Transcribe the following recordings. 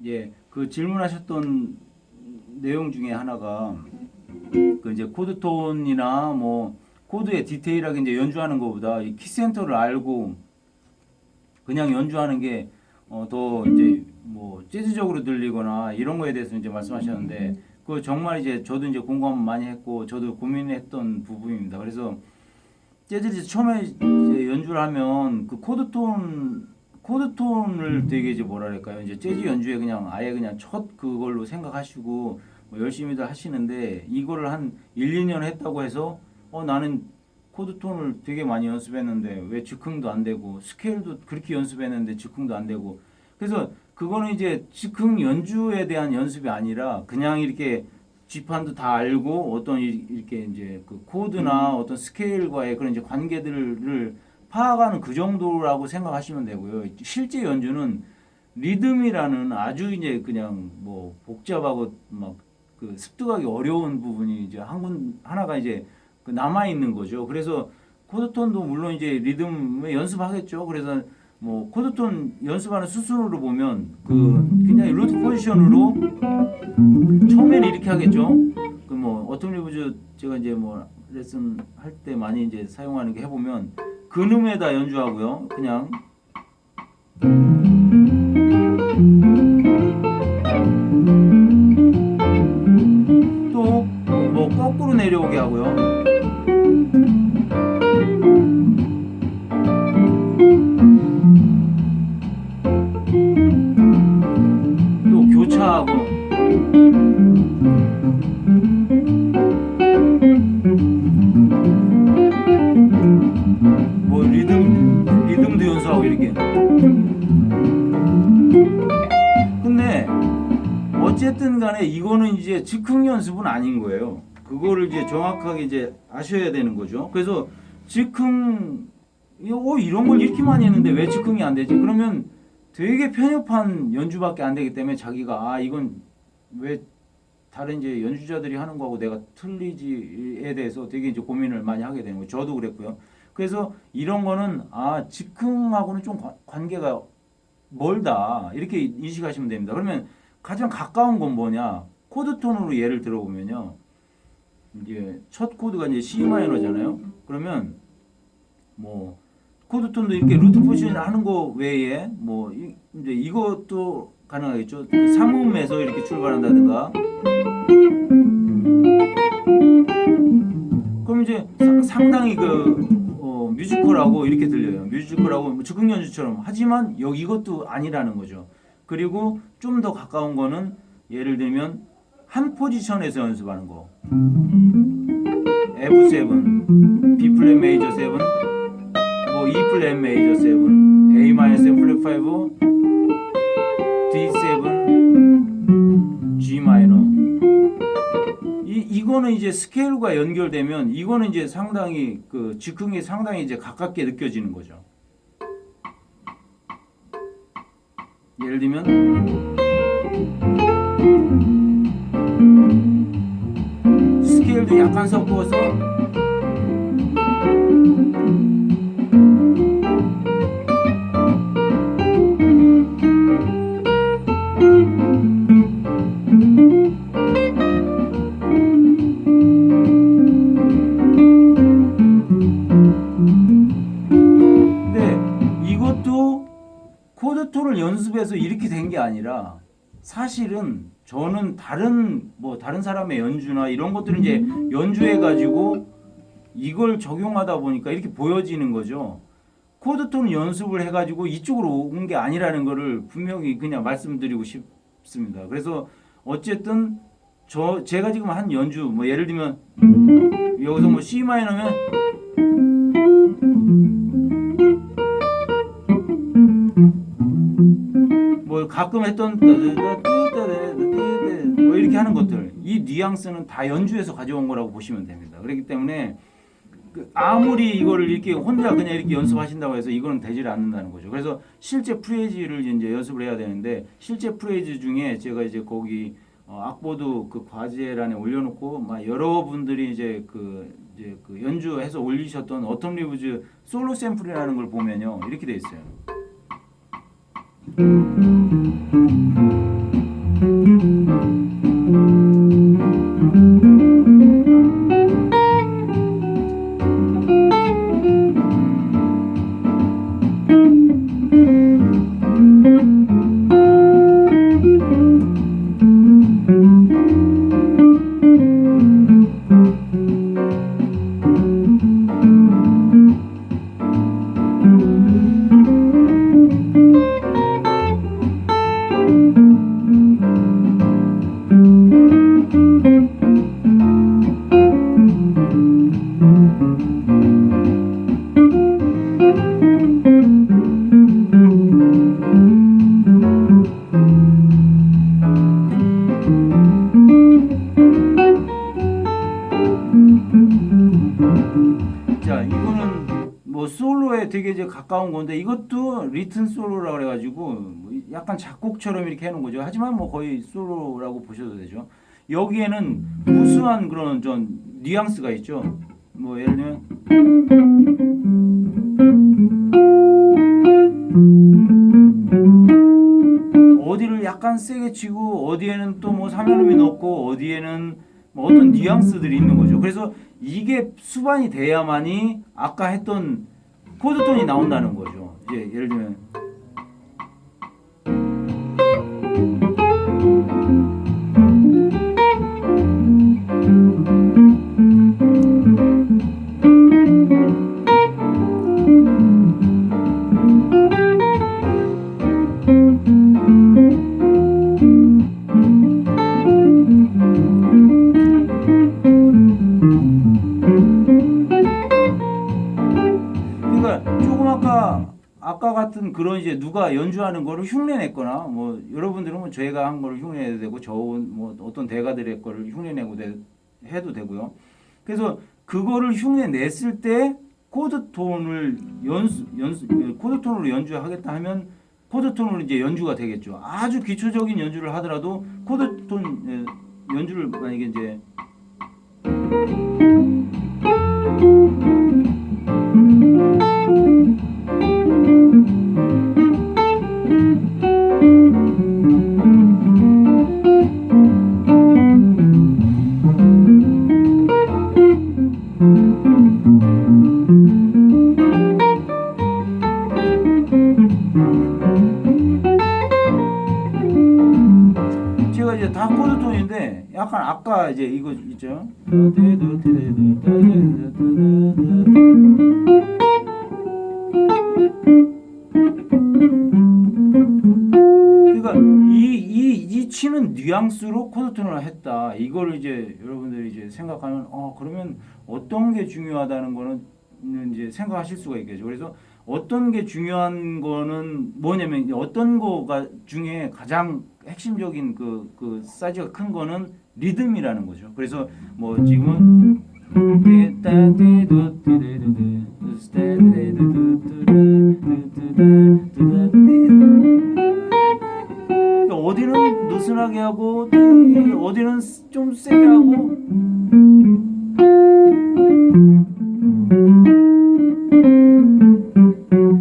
예, 그 질문하셨던 내용 중에 하나가 그 이제 코드 톤이나 뭐 코드에 디테일하게 이제 연주하는 것보다 이 키센터를 알고 그냥 연주하는 게 더 이제 뭐 재즈적으로 들리거나 이런 거에 대해서 이제 말씀하셨는데 그 정말 이제 저도 이제 공감 많이 했고 저도 고민했던 부분입니다. 그래서 재즈를 처음에 이제 연주를 하면 그 코드 톤을 되게 이제 뭐랄까요 이제 재즈 연주에 그냥 아예 그냥 첫 그걸로 생각하시고 뭐 열심히들 하시는데 이거를 한 1, 2년 했다고 해서 나는 코드톤을 되게 많이 연습했는데 왜 즉흥도 안 되고 스케일도 그렇게 연습했는데 즉흥도 안 되고 그래서 그거는 이제 즉흥 연주에 대한 연습이 아니라 그냥 이렇게 G판도 다 알고 어떤 이렇게 이제 그 코드나 어떤 스케일과의 그런 이제 관계들을 파악하는 그 정도라고 생각하시면 되고요. 실제 연주는 리듬이라는 아주 이제 그냥 뭐 복잡하고 막 그 습득하기 어려운 부분이 이제 하나가 이제 그 남아 있는 거죠. 그래서 코드톤도 물론 이제 리듬에 연습하겠죠. 그래서 뭐 코드톤 연습하는 수순으로 보면 그 그냥 루트 포지션으로 처음에는 이렇게 하겠죠. 그 뭐 어텀 리브즈 제가 이제 뭐 레슨 할 때 많이 이제 사용하는 게 해보면 근음에다 연주하고요. 그냥 또 뭐 거꾸로 내려오게 하고요. 또 교차하고 뭐 리듬도 연습하고 이렇게. 근데 어쨌든 간에 이거는 이제 즉흥 연습은 아닌 거예요. 그거를 이제 정확하게 이제 아셔야 되는 거죠. 그래서 즉흥 이런 걸 이렇게 많이 했는데 왜 즉흥이 안 되지? 그러면 되게 편협한 연주밖에 안 되기 때문에 자기가 이건 왜 다른 이제 연주자들이 하는 거하고 내가 틀리지에 대해서 되게 이제 고민을 많이 하게 되는 거예요. 저도 그랬고요. 그래서 이런 거는 즉흥하고는 좀 관계가 멀다 이렇게 인식하시면 됩니다. 그러면 가장 가까운 건 뭐냐? 코드 톤으로 예를 들어보면요. 이제 첫 코드가 이제 C 마이너잖아요. 그러면 뭐 코드 톤도 이렇게 루트 포지션 하는 거 외에 뭐 이제 이것도 가능하겠죠. 그 3음에서 이렇게 출발한다든가. 그럼 이제 상당히 뮤지컬하고 이렇게 들려요. 뮤지컬하고 뭐 즉흥 연주처럼. 하지만 이것도 아니라는 거죠. 그리고 좀 더 가까운 거는 예를 들면 한 포지션에서 연습하는 거. F7, B 플랫 메이저 7, 뭐 E 플랫 메이저 7, A 마이너스 플랫 5, D7, G 마이너. 이거는 이제 스케일과 연결되면 이거는 이제 상당히 그 즉흥에 상당히 이제 가깝게 느껴지는 거죠. 예를 들면 스케일도 약간 섞어서 코드 톤을 연습해서 이렇게 된 게 아니라 사실은 저는 다른 사람의 연주나 이런 것들을 이제 연주해 가지고 이걸 적용하다 보니까 이렇게 보여지는 거죠. 코드 톤 연습을 해 가지고 이쪽으로 온 게 아니라는 거를 분명히 그냥 말씀드리고 싶습니다. 그래서 어쨌든 제가 지금 한 연주 뭐 예를 들면 여기서 뭐 C 마이너면 뭐 가끔 했던 뭐 이렇게 하는 것들 이 뉘앙스는 다 연주에서 가져온 거라고 보시면 됩니다. 그렇기 때문에 아무리 이거를 이렇게 혼자 그냥 이렇게 연습하신다고 해서 이거는 되질 않는다는 거죠. 그래서 실제 프레이즈를 이제 연습을 해야 되는데 실제 프레이즈 중에 제가 이제 거기 악보도 그 과제란에 올려놓고 막 여러분들이 이제 그 연주해서 올리셨던 어텀 리브즈 솔로 샘플이라는 걸 보면요 이렇게 돼 있어요. 자, 이거는 뭐 솔로에 되게 이제 가까운 건데 이것도 리튼 솔로라 그래가지고 뭐 약간 작곡처럼 이렇게 해놓은 거죠. 하지만 뭐 거의 솔로라고 보셔도 되죠. 여기에는 무수한 그런 좀 뉘앙스가 있죠. 뭐 예를 들면 어디를 약간 세게 치고 어디에는 또 뭐 삼연음이 넣고 어디에는 뭐 어떤 뉘앙스들이 있는 거죠. 그래서 이게 수반이 돼야만이 아까 했던 코드톤이 나온다는 거죠. 이제 예를 들면 그러니까 조금 아까 같은 그런 이제 누가 연주하는 거를 흉내냈거나 뭐 여러분들은 뭐 제가 한 거를 흉내내도 되고 저 뭐 어떤 대가들의 거를 흉내내고 해도 되고요. 그래서 그거를 흉내냈을 때 코드톤을 코드톤으로 연주하겠다 하면 코드톤으로 이제 연주가 되겠죠. 아주 기초적인 연주를 하더라도 코드톤 연주를 만약에 이제 제가 이제 다 코드톤인데 약간 아까 이제 이거 있죠. 그러니까 이 치는 뉘앙스로 코드톤을 했다. 이걸 이제 여러분들이 이제 생각하면 그러면 어떤 게 중요하다는 거는 이제 생각하실 수가 있겠죠. 그래서 어떤 게 중요한 거는 뭐냐면 이제 어떤 거가 중에 가장 핵심적인 그 사이즈가 큰 거는 리듬이라는 거죠. 그래서 뭐 지금은 어디는 느슨하게 하고 어디는 좀 세게 하고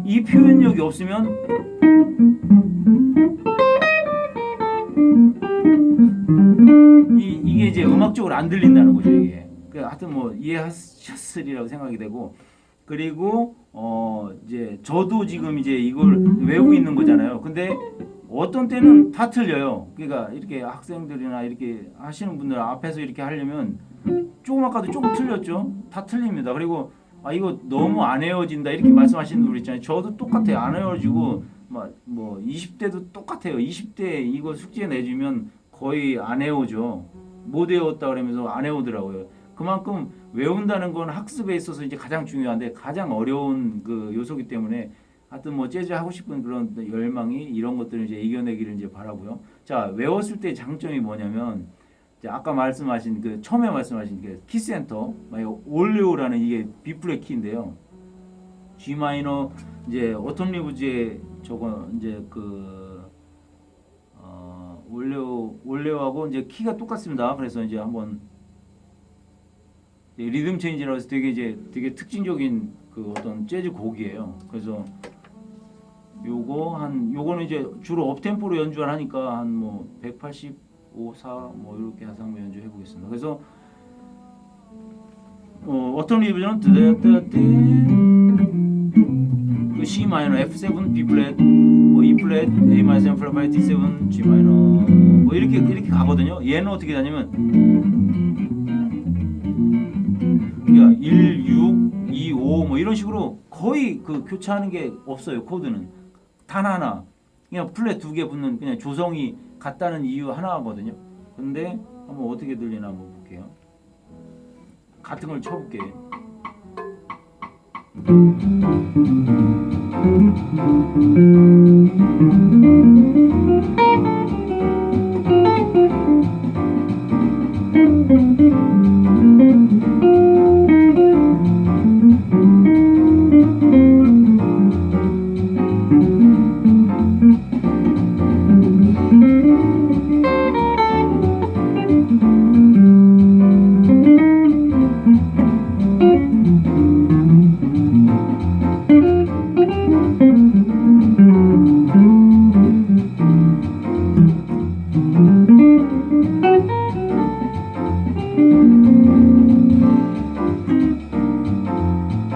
이 표현력이 없으면 이게 이제 음악적으로 안 들린다는 거죠. 이게 하여튼 뭐 이해하셨으리라고 생각이 되고 그리고 이제 저도 지금 이제 이걸 외우고 있는 거잖아요. 근데 어떤 때는 다 틀려요. 그러니까 이렇게 학생들이나 이렇게 하시는 분들 앞에서 이렇게 하려면 조금 아까도 조금 틀렸죠. 다 틀립니다. 그리고 이거 너무 안 외워진다 이렇게 말씀하시는 분 있잖아요. 저도 똑같아요. 안 외워지고 뭐 20대도 똑같아요. 20대 이거 숙제 내주면 거의 안 외우죠. 못 외웠다 그러면서 안 외우더라고요. 그만큼 외운다는 건 학습에 있어서 이제 가장 중요한데 가장 어려운 그 요소기 때문에 하여튼 뭐 재즈 하고 싶은 그런 열망이 이런 것들을 이제 이겨내기를 이제 바라고요. 자, 외웠을 때 장점이 뭐냐면 아까 말씀하신 그 처음에 말씀하신 그 키센터 올레오라는 이게 B 플랫 키인데요. G 마이너 이제 오텀 리브즈의 저거 이제 그 올레오하고 이제 키가 똑같습니다. 그래서 이제 한번 리듬 체인지라고 해서 되게 특징적인 그 어떤 재즈 곡이에요. 그래서 요거는 이제 주로 업템포로 연주를 하니까 한 뭐 185, 4 뭐 이렇게 해서 한번 연주해 보겠습니다. 그래서 어떤 리브는 그 C 마이너 F7 B 플랫 뭐 E 플랫 A 마이너 7 플랫 5 D7 G 마이너 뭐 이렇게 가거든요. 얘는 어떻게 하냐면 그러니까 1, 6, 2, 5 뭐 이런 식으로 거의 그 교차하는 게 없어요. 코드는 단 하나. 그냥 플랫 두 개 붙는 그냥 조성이 같다는 이유 하나거든요. 근데 한번 어떻게 들리나 한번 볼게요. 같은 걸 쳐볼게요.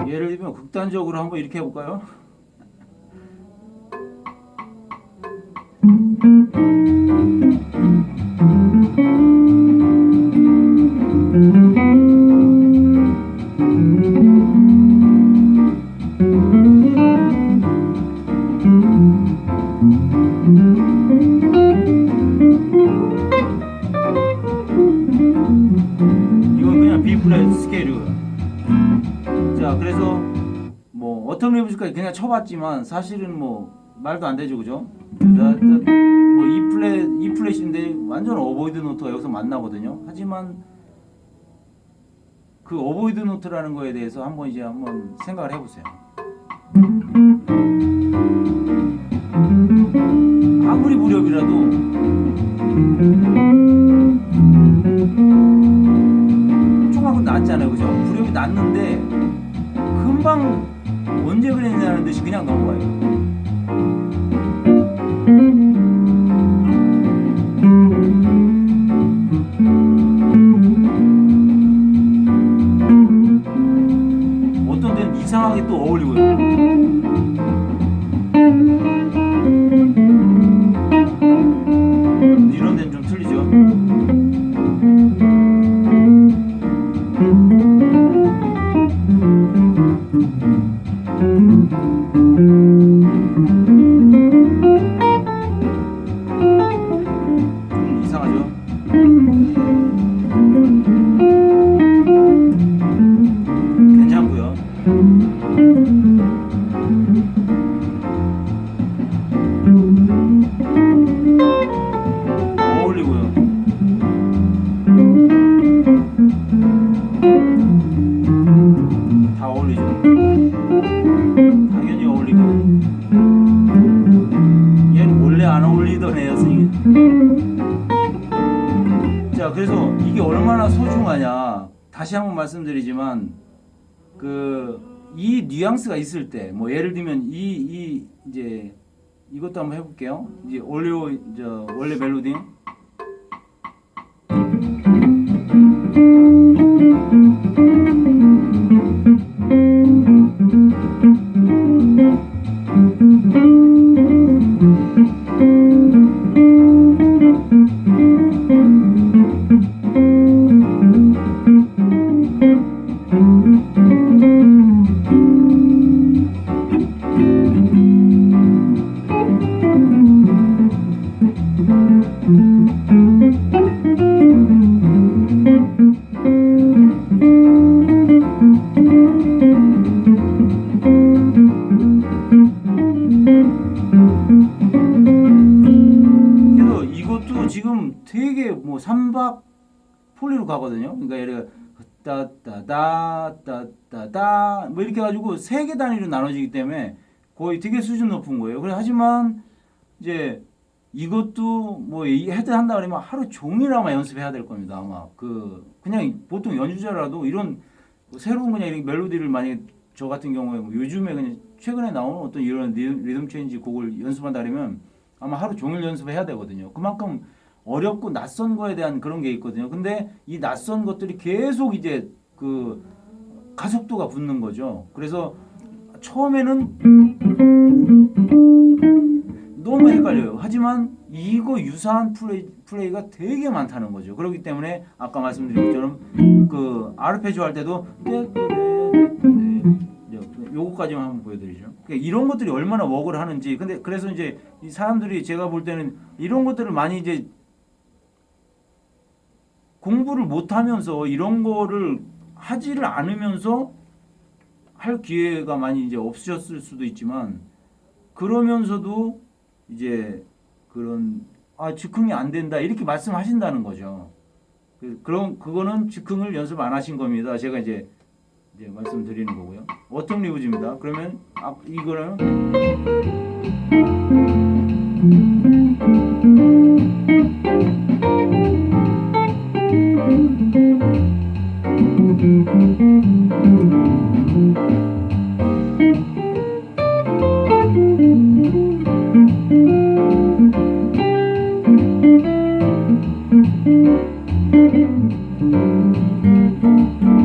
예를 들면 극단적으로 한번 이렇게 해볼까요? 이건 그냥 B 플랫 스케일이고요. 자, 그래서 뭐 어텀 리브즈까지 그냥 쳐봤지만 사실은 뭐 말도 안 되죠, 그죠? 뭐 E 플랫인데 완전 어보이드 노트가 여기서 만나거든요. 하지만 그 어보이드 노트라는 거에 대해서 한번 생각을 해보세요. 아무리 무렵이라도 조금은 낮잖아요, 그죠? 무렵이 낮는데 금방 언제 그랬냐는 듯이 그냥 넘어가요. 어떤 데는 이상하게 또 어울리고요. 이런 데는 좀 틀리죠. 좀 이상하죠. 괜찮고요. 어울리고요. 다 어울리죠. 당연히 어울리고. 얘는 원래 안 어울리던 애였으니. 자, 그래서 이게 얼마나 소중하냐. 다시 한번 말씀드리지만 이 뉘앙스가 있을 때, 뭐 예를 들면 이제 이것도 한번 해볼게요. 이제 원래 멜로디. 그래서 이것도 지금 되게 뭐 3박 폴리로 가거든요. 그러니까 예를 들어 따따따따따따 뭐 이렇게 가지고 3개 단위로 나눠지기 때문에 거의 되게 수준 높은 거예요. 그래 하지만 이제 이것도 뭐 헤드 한다 그러면 하루 종일 아마 연습해야 될 겁니다. 아마 그냥 보통 연주자라도 이런 새로운 그냥 이렇게 멜로디를 만약에 저 같은 경우에 뭐 요즘에 그냥 최근에 나오는 어떤 이런 리듬 체인지 곡을 연습한다 그러면 아마 하루 종일 연습해야 되거든요. 그만큼 어렵고 낯선 거에 대한 그런 게 있거든요. 근데 이 낯선 것들이 계속 이제 그 가속도가 붙는 거죠. 그래서 처음에는 너무 헷갈려요. 하지만 이거 유사한 플레이가 되게 많다는 거죠. 그렇기 때문에 아까 말씀드린 것처럼 그 아르페지오 할 때도 요거까지만 한번 보여드리죠. 그러니까 이런 것들이 얼마나 웍을 하는지. 근데 그래서 이제 이 사람들이 제가 볼 때는 이런 것들을 많이 이제 공부를 못하면서 이런 거를 하지를 않으면서 할 기회가 많이 이제 없으셨을 수도 있지만 그러면서도 이제 그런 즉흥이 안 된다 이렇게 말씀하신다는 거죠. 그럼 그거는 즉흥을 연습 안 하신 겁니다. 제가 이제 말씀드리는 거고요. 어텀 리브즈입니다. 그러면 이거는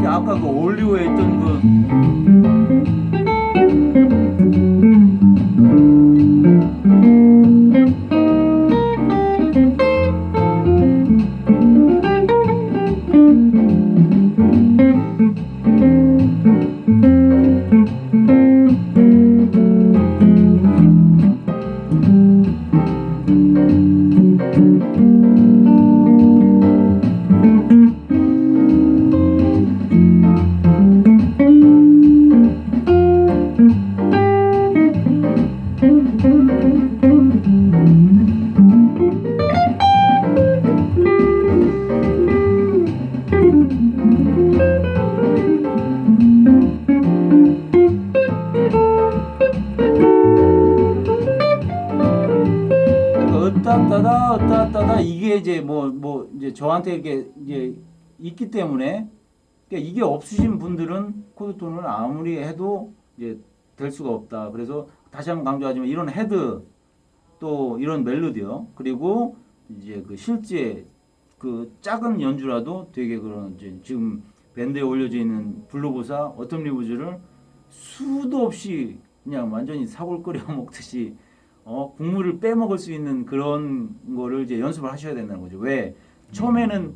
아까 그 올리오에 있던 따다 이게 이제 뭐 이제 저한테 이게 이제 있기 때문에 그러니까 이게 없으신 분들은 코드톤을 아무리 해도 이제 될 수가 없다. 그래서 다시 한번 강조하지만 이런 헤드 또 이런 멜로디요. 그리고 이제 그 실제 그 작은 연주라도 되게 그런 이제 지금 밴드에 올려져 있는 블루보사 어텀 리브즈를 수도 없이 그냥 완전히 사골 끓여 먹듯이 국물을 빼먹을 수 있는 그런 거를 이제 연습을 하셔야 된다는 거죠. 왜? 처음에는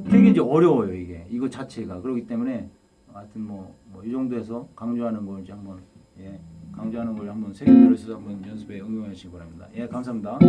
되게 이제 어려워요, 이게. 이거 자체가. 그렇기 때문에 하여튼 뭐 이 정도에서 강조하는 걸 이제 한번 강조하는 걸 한번 새겨 들으셔서 한번 연습에 응용하시기 바랍니다. 예, 감사합니다.